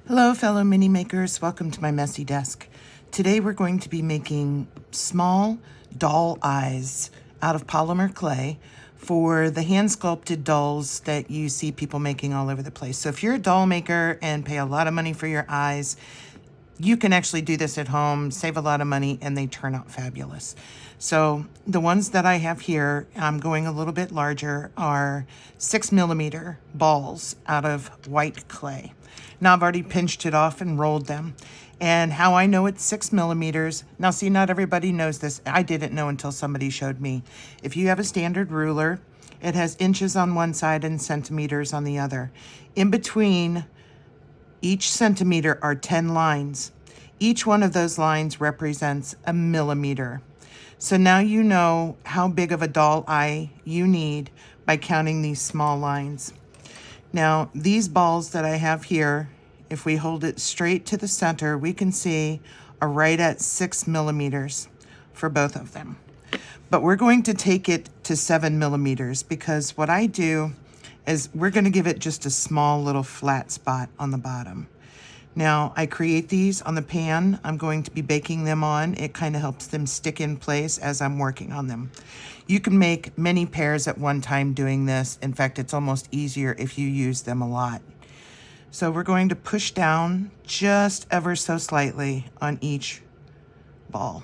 Hello fellow mini makers, welcome to my messy desk. Today we're going to be making small doll eyes out of polymer clay for the hand sculpted dolls that you see people making all over the place. So if you're a doll maker and pay a lot of money for your eyes, you can actually do this at home, save a lot of money, and they turn out fabulous. So the ones that I have here, I'm going a little bit larger, are 6mm balls out of white clay. Now I've already pinched it off and rolled them. And how I know it's 6mm, now see, not everybody knows this. I didn't know until somebody showed me. If you have a standard ruler, it has inches on one side and centimeters on the other. In between each centimeter are 10 lines. Each one of those lines represents a millimeter. So now you know how big of a doll eye you need by counting these small lines. Now, these balls that I have here, if we hold it straight to the center, we can see are right at 6mm for both of them. But we're going to take it to 7mm because what I do is we're going to give it just a small little flat spot on the bottom. Now, I create these on the pan I'm going to be baking them on. It kind of helps them stick in place as I'm working on them. You can make many pairs at one time doing this. In fact, it's almost easier if you use them a lot. So we're going to push down just ever so slightly on each ball.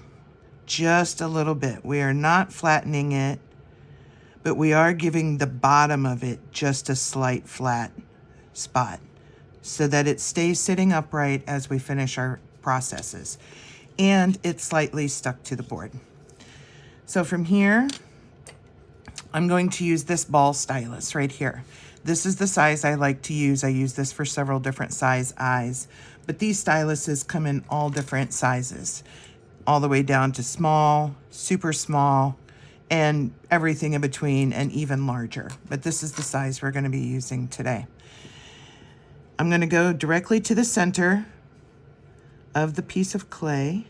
Just a little bit. We are not flattening it, but we are giving the bottom of it just a slight flat spot so that it stays sitting upright as we finish our processes. And it's slightly stuck to the board. So from here, I'm going to use this ball stylus right here. This is the size I like to use. I use this for several different size eyes, but these styluses come in all different sizes, all the way down to small, super small, and everything in between, and even larger. But this is the size we're going to be using today. I'm going to go directly to the center of the piece of clay,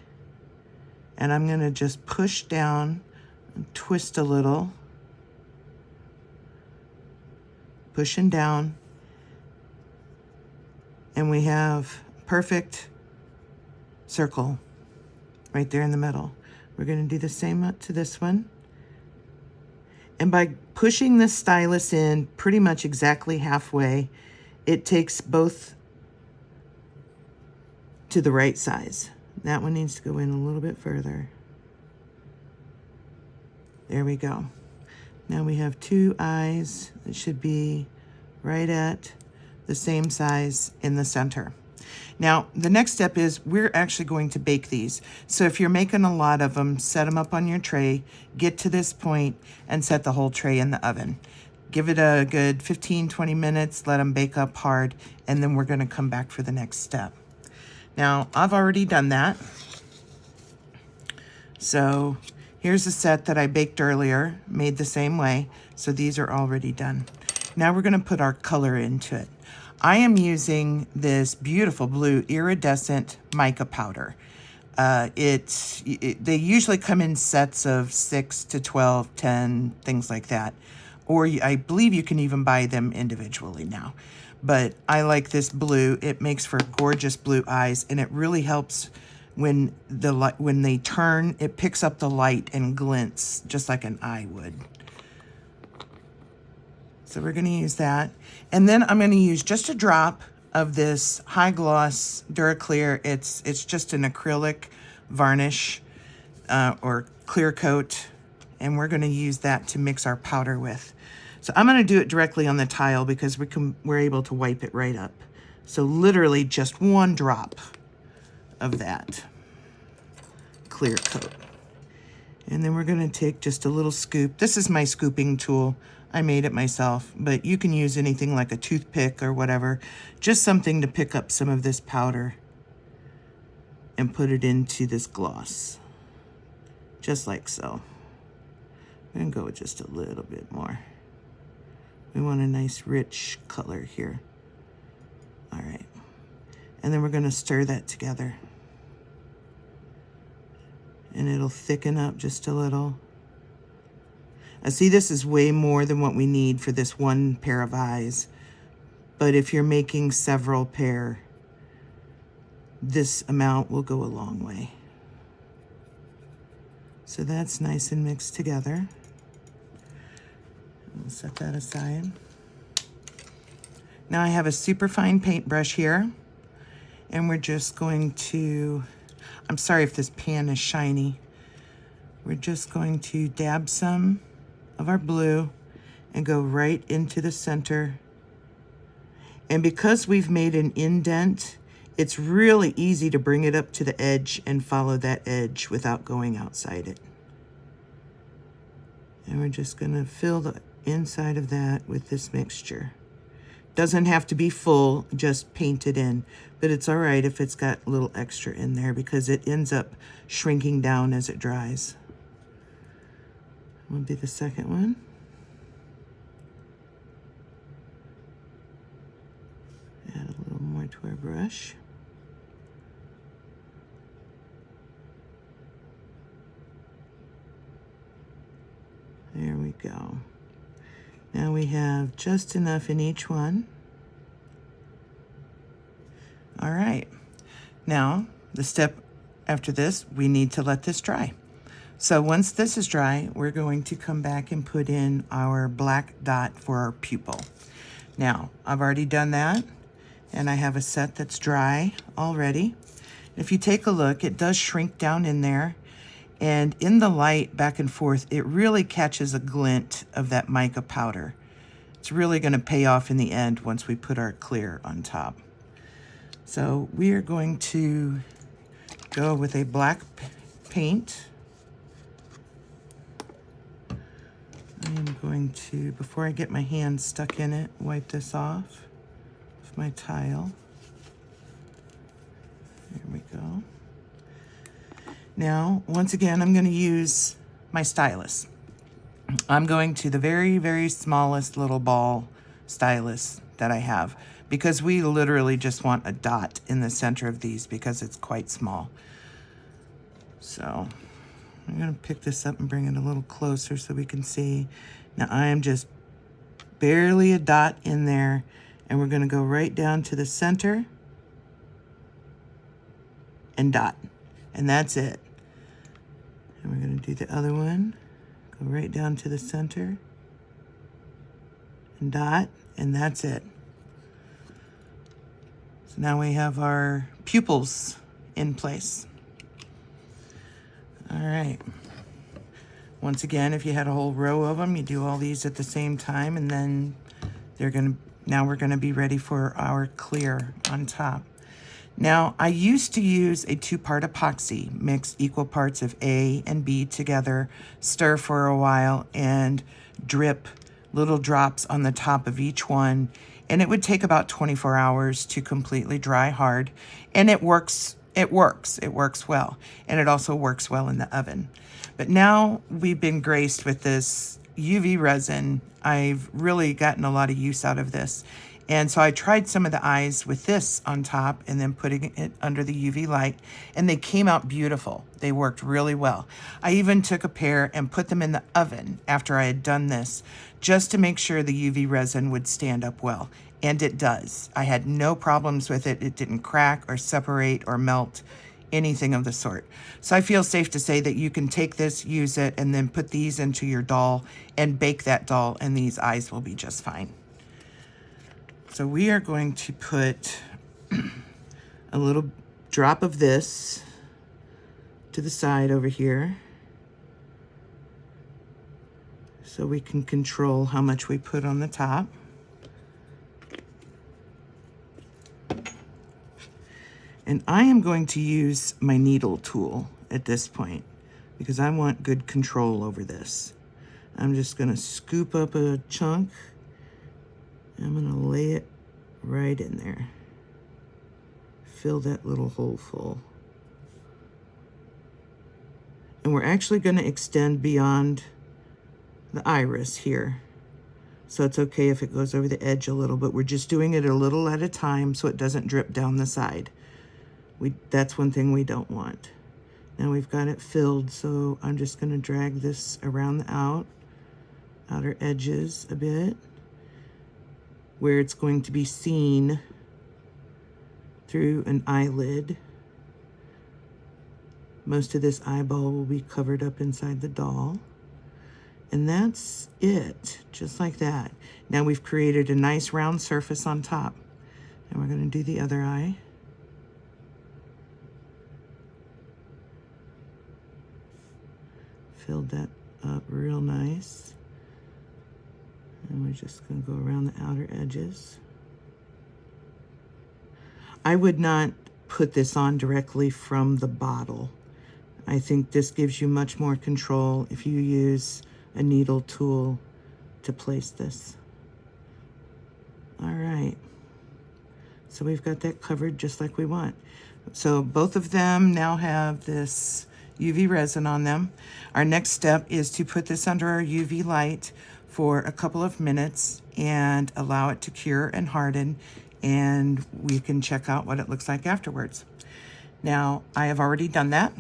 and I'm going to just push down and twist a little, pushing down, and we have perfect circle right there in the middle. We're going to do the same to this one. And by pushing this stylus in pretty much exactly halfway, it takes both to the right size. That one needs to go in a little bit further. There we go. Now we have two eyes that should be right at the same size in the center. Now, the next step is we're actually going to bake these. So if you're making a lot of them, set them up on your tray, get to this point, and set the whole tray in the oven. Give it a good 15-20 minutes, let them bake up hard, and then we're going to come back for the next step. Now, I've already done that. So here's a set that I baked earlier, made the same way. So these are already done. Now we're going to put our color into it. I am using this beautiful blue iridescent mica powder. They usually come in sets of 6 to 12, 10, things like that. Or I believe you can even buy them individually now. But I like this blue. It makes for gorgeous blue eyes, and it really helps when they turn, it picks up the light and glints just like an eye would. So we're going to use that. And then I'm going to use just a drop of this high gloss Duraclear. It's just an acrylic varnish or clear coat. And we're going to use that to mix our powder with. So I'm going to do it directly on the tile because we're able to wipe it right up. So literally just one drop of that clear coat. And then we're going to take just a little scoop. This is my scooping tool. I made it myself, but you can use anything like a toothpick or whatever. Just something to pick up some of this powder and put it into this gloss. Just like so. I'm going to go with just a little bit more. We want a nice rich color here. All right. And then we're going to stir that together. And it'll thicken up just a little. See, this is way more than what we need for this one pair of eyes. But if you're making several pair, this amount will go a long way. So that's nice and mixed together. We'll set that aside. Now I have a super fine paintbrush here, and we're just going to, I'm sorry if this pan is shiny. We're just going to dab some of our blue and go right into the center. And because we've made an indent, it's really easy to bring it up to the edge and follow that edge without going outside it. And we're just gonna fill the inside of that with this mixture. Doesn't have to be full, just paint it in, but it's all right if it's got a little extra in there because it ends up shrinking down as it dries. Will be the second one. Add a little more to our brush. There we go. Now we have just enough in each one. All right. Now, the step after this, we need to let this dry. So once this is dry, we're going to come back and put in our black dot for our pupil. Now, I've already done that, and I have a set that's dry already. If you take a look, it does shrink down in there. And in the light back and forth, it really catches a glint of that mica powder. It's really going to pay off in the end once we put our clear on top. So we are going to go with a black paint. I am going to, before I get my hand stuck in it, wipe this off with my tile. There we go. Now, once again, I'm going to use my stylus. I'm going to the very, very smallest little ball stylus that I have because we literally just want a dot in the center of these because it's quite small. So I'm going to pick this up and bring it a little closer so we can see. Now I am just barely a dot in there, and we're going to go right down to the center and dot, and that's it. And we're going to do the other one. Go right down to the center and dot, and that's it. So now we have our pupils in place. All right. Once again, if you had a whole row of them, you do all these at the same time, and then now we're gonna be ready for our clear on top. Now, I used to use a 2-part epoxy, mix equal parts of A and B together, stir for a while, and drip little drops on the top of each one. And it would take about 24 hours to completely dry hard. And it works well. And it also works well in the oven. But now we've been graced with this UV resin. I've really gotten a lot of use out of this. And so I tried some of the eyes with this on top and then putting it under the UV light, and they came out beautiful. They worked really well. I even took a pair and put them in the oven after I had done this, just to make sure the UV resin would stand up well. And it does. I had no problems with it. It didn't crack or separate or melt, anything of the sort. So I feel safe to say that you can take this, use it, and then put these into your doll and bake that doll, and these eyes will be just fine. So we are going to put a little drop of this to the side over here so we can control how much we put on the top. And I am going to use my needle tool at this point because I want good control over this. I'm just going to scoop up a chunk. I'm going to lay it right in there. Fill that little hole full. And we're actually going to extend beyond the iris here. So it's okay if it goes over the edge a little, but we're just doing it a little at a time so it doesn't drip down the side. That's one thing we don't want. Now we've got it filled, so I'm just going to drag this around the outer edges a bit, where it's going to be seen through an eyelid. Most of this eyeball will be covered up inside the doll. And that's it, just like that. Now we've created a nice round surface on top. And we're going to do the other eye. Filled that up real nice. And we're just going to go around the outer edges. I would not put this on directly from the bottle. I think this gives you much more control if you use a needle tool to place this. All right. So we've got that covered just like we want. So both of them now have this UV resin on them. Our next step is to put this under our UV light for a couple of minutes and allow it to cure and harden, and we can check out what it looks like afterwards. Now, I have already done that,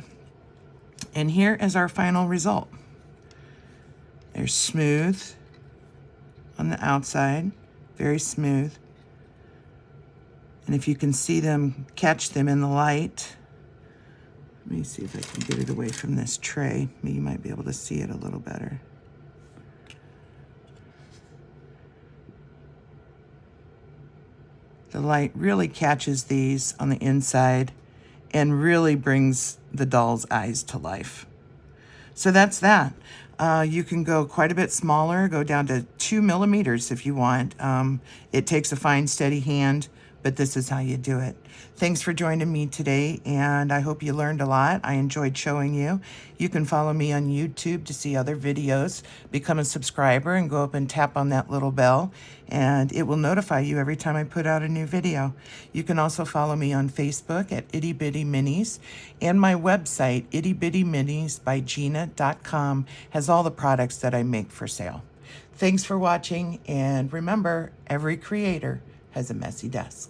and here is our final result. They're smooth on the outside, very smooth. And if you can see them, catch them in the light. Let me see if I can get it away from this tray. You might be able to see it a little better. The light really catches these on the inside and really brings the doll's eyes to life. So that's that. You can go quite a bit smaller, go down to 2 millimeters if you want. It takes a fine, steady hand, but this is how you do it. Thanks for joining me today, and I hope you learned a lot. I enjoyed showing you. You can follow me on YouTube to see other videos. Become a subscriber and go up and tap on that little bell, and it will notify you every time I put out a new video. You can also follow me on Facebook at Itty Bitty Minis, and my website, ittybittyminisbygina.com, has all the products that I make for sale. Thanks for watching, and remember, every creator has a messy desk.